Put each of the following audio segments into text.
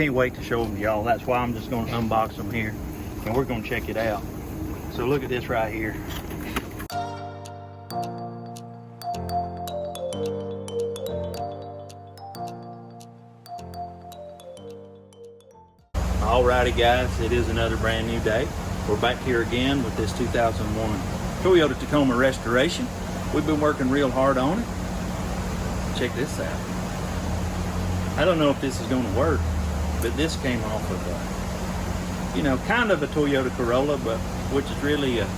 can't wait to show them to y'all. That's why I'm just going to unbox them here, and we're going to check it out. So look at this right here. Alrighty guys, it is another brand new day. We're back here again with this 2001 Toyota Tacoma restoration. We've been working real hard on it. Check this out. I don't know if this is going to work, but this came off of you know, kind of a Toyota Corolla, but which is really a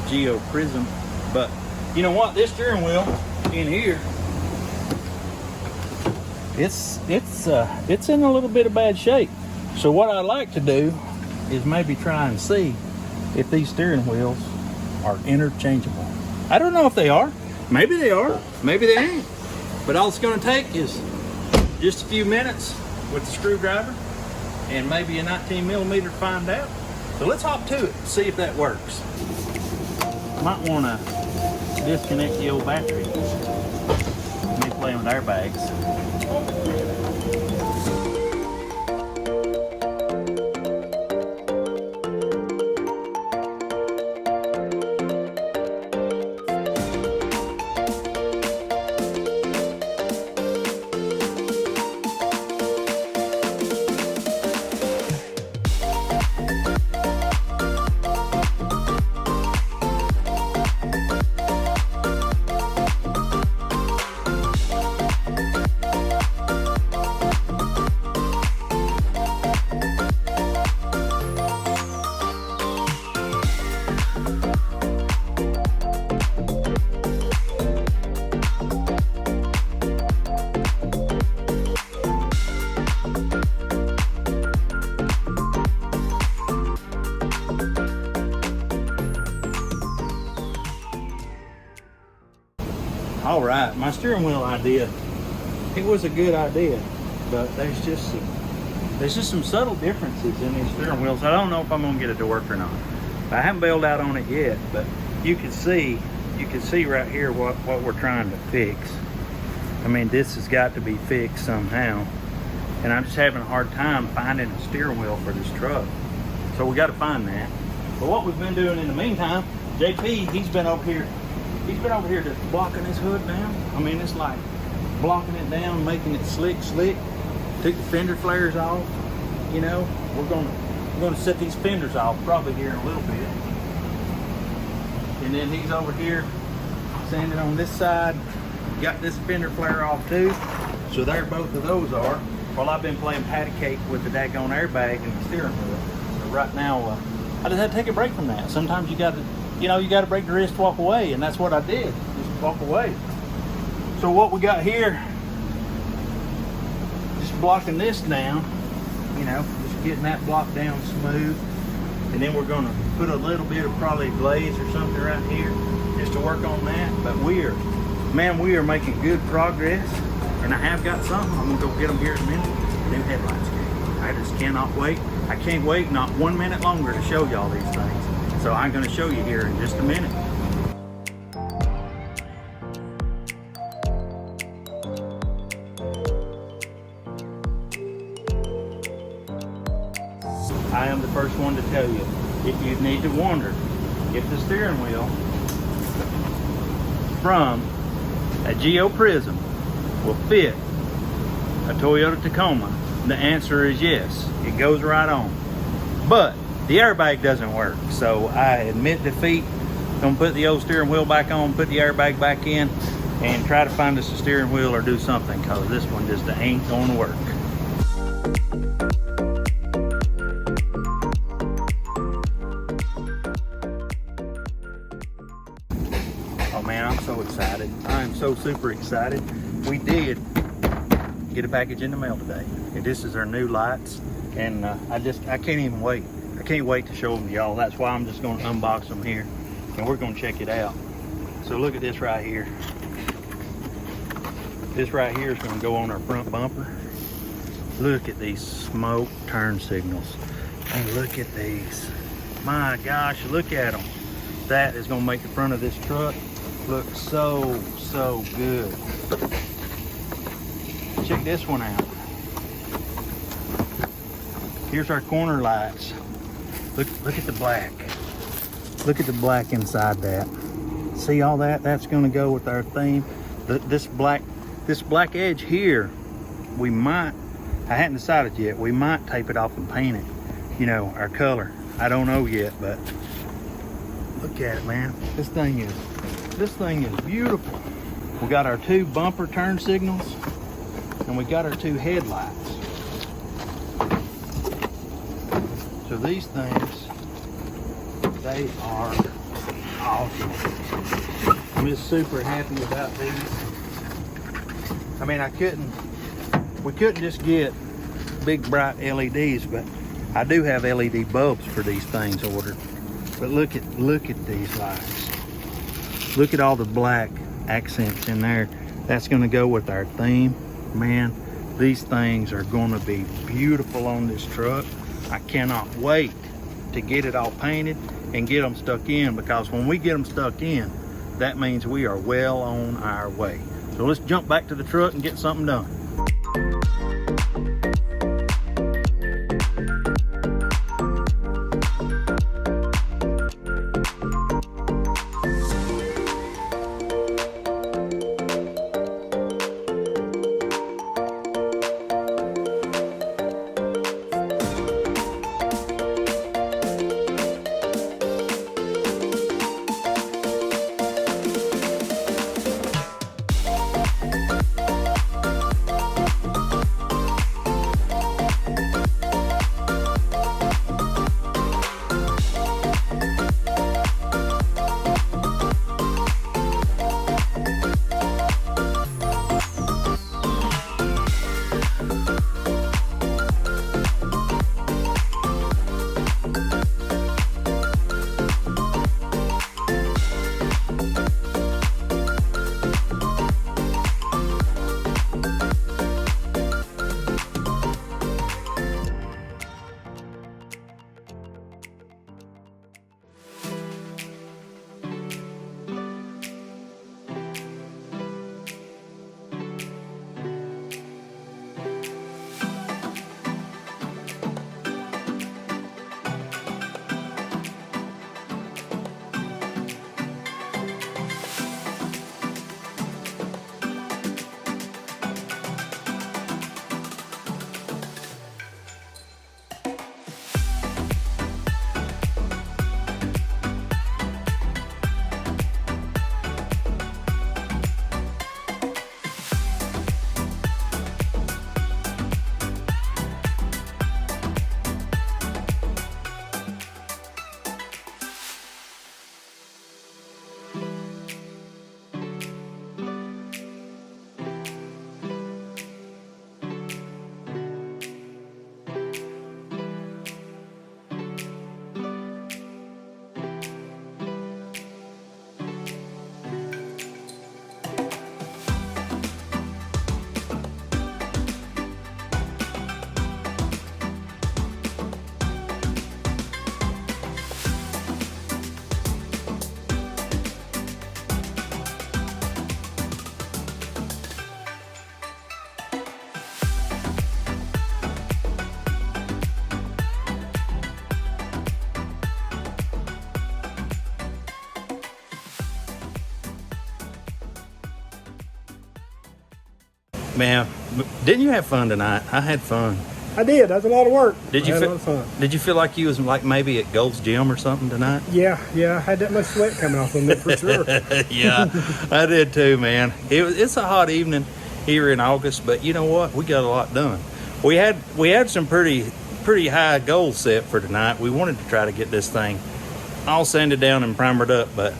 Geo Prism. But you know what, this steering wheel in here, it's in a little bit of bad shape. So what I like to do is maybe try and see if these steering wheels are interchangeable. I don't know if they are. Maybe they are, maybe they ain't. But all it's gonna take is just a few minutes with the screwdriver and maybe a 19mm to find out. So let's hop to it and see if that works. Might wanna disconnect the old battery. Maybe playing with airbags. All right, my steering wheel idea, it was a good idea, but there's just some subtle differences in these steering wheels. I don't know if I'm gonna get it to work or not. I haven't bailed out on it yet, but you can see right here what we're trying to fix. I mean, this has got to be fixed somehow, and I'm just having a hard time finding a steering wheel for this truck. So we got to find that. But what we've been doing in the meantime, JP, he's been over here just blocking his hood down. I mean, it's like blocking it down, making it slick. Took the fender flares off. You know, we're gonna set these fenders off probably here in a little bit. And then he's over here sanding on this side. Got this fender flare off too. So there both of those are. While I've been playing patty cake with the daggone airbag and the steering wheel. So right now, I just had to take a break from that. Sometimes you gotta break the wrist to walk away, and that's what I did, just walk away. So what we got here, just blocking this down, you know, just getting that block down smooth. And then we're gonna put a little bit of probably glaze or something right here, just to work on that. But we are making good progress, and I have got something. I'm gonna go get them here in a minute. New headlights came. I just cannot wait. I can't wait not 1 minute longer to show y'all these things. So I'm going to show you here in just a minute. I am the first one to tell you, if you need to wonder if the steering wheel from a Geo Prism will fit a Toyota Tacoma, the answer is yes. It goes right on. But the airbag doesn't work, so I admit defeat. Gonna put the old steering wheel back on, put the airbag back in, and try to find us a steering wheel or do something, because this one just ain't gonna work. Oh man, I'm so excited. I am so super excited. We did get a package in the mail today. And this is our new lights, and I can't even wait. I can't wait to show them to y'all. That's why I'm just going to unbox them here, and we're going to check it out. So look at this right here. This right here is going to go on our front bumper. Look at these smoke turn signals. And look at these. My gosh, look at them. That is going to make the front of this truck look so good. Check this one out. Here's our corner lights. Look at the black. Look at the black inside that. See all that? That's going to go with our theme. This black edge here, we might, I hadn't decided yet, we might tape it off and paint it, you know, our color. I don't know yet, but look at it, man. This thing is beautiful. We got our 2 bumper turn signals, and we got our 2 headlights. So these things, they are awesome. I'm just super happy about these. I mean, we couldn't just get big bright LEDs, but I do have LED bulbs for these things ordered. But look at these lights. Look at all the black accents in there. That's gonna go with our theme. Man, these things are gonna be beautiful on this truck. I cannot wait to get it all painted and get them stuck in, because when we get them stuck in, that means we are well on our way. So let's jump back to the truck and get something done. Man, didn't you have fun tonight? I had fun. I did. That was a lot of work. Did you had feel, a lot of fun. Did you feel like you was like maybe at Gold's Gym or something tonight? Yeah. I had that much sweat coming off of me for sure. Yeah, I did too, man. It's a hot evening here in August, but you know what? We got a lot done. We had some pretty high goals set for tonight. We wanted to try to get this thing all sanded down and primered up, but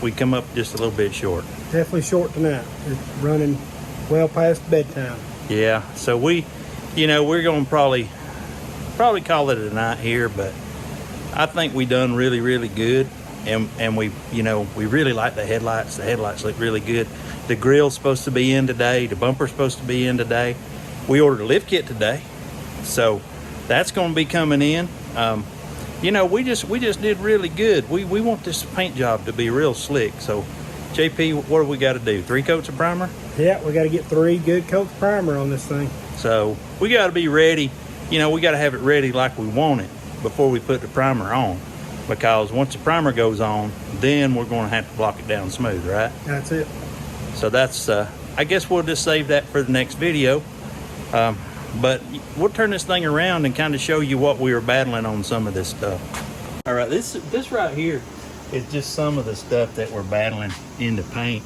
we come up just a little bit short. Definitely short tonight. It's running well past bedtime. Yeah, so we're going to probably call it a night here, but I think we done really, really good. And we really like the headlights. The headlights look really good. The grill's supposed to be in today. The bumper's supposed to be in today. We ordered a lift kit today, so that's going to be coming in. We just did really good. We want this paint job to be real slick. So, JP, what do we got to do? 3 coats of primer? Yeah, we got to get 3 good coats of primer on this thing. So we got to be ready you know, we got to have it ready like we want it before we put the primer on, because once the primer goes on, then we're going to have to block it down smooth, right? That's it. So that's, I guess we'll just save that for the next video. But we'll turn this thing around and kind of show you what we were battling on some of this stuff. All right, this right here is just some of the stuff that we're battling in the paint.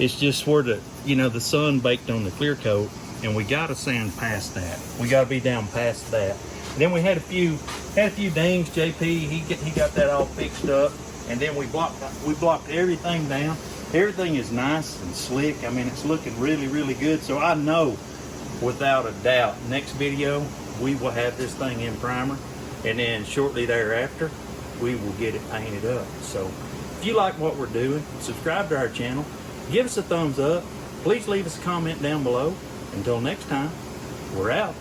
It's just where the sun baked on the clear coat, and we got to sand past that. We got to be down past that. And then we had a few dings. JP, he got that all fixed up, and then we blocked everything down. Everything is nice and slick. I mean, it's looking really, really good. So I know, without a doubt, next video we will have this thing in primer, and then shortly thereafter we will get it painted up. So if you like what we're doing, subscribe to our channel, give us a thumbs up, please leave us a comment down below. Until next time, we're out.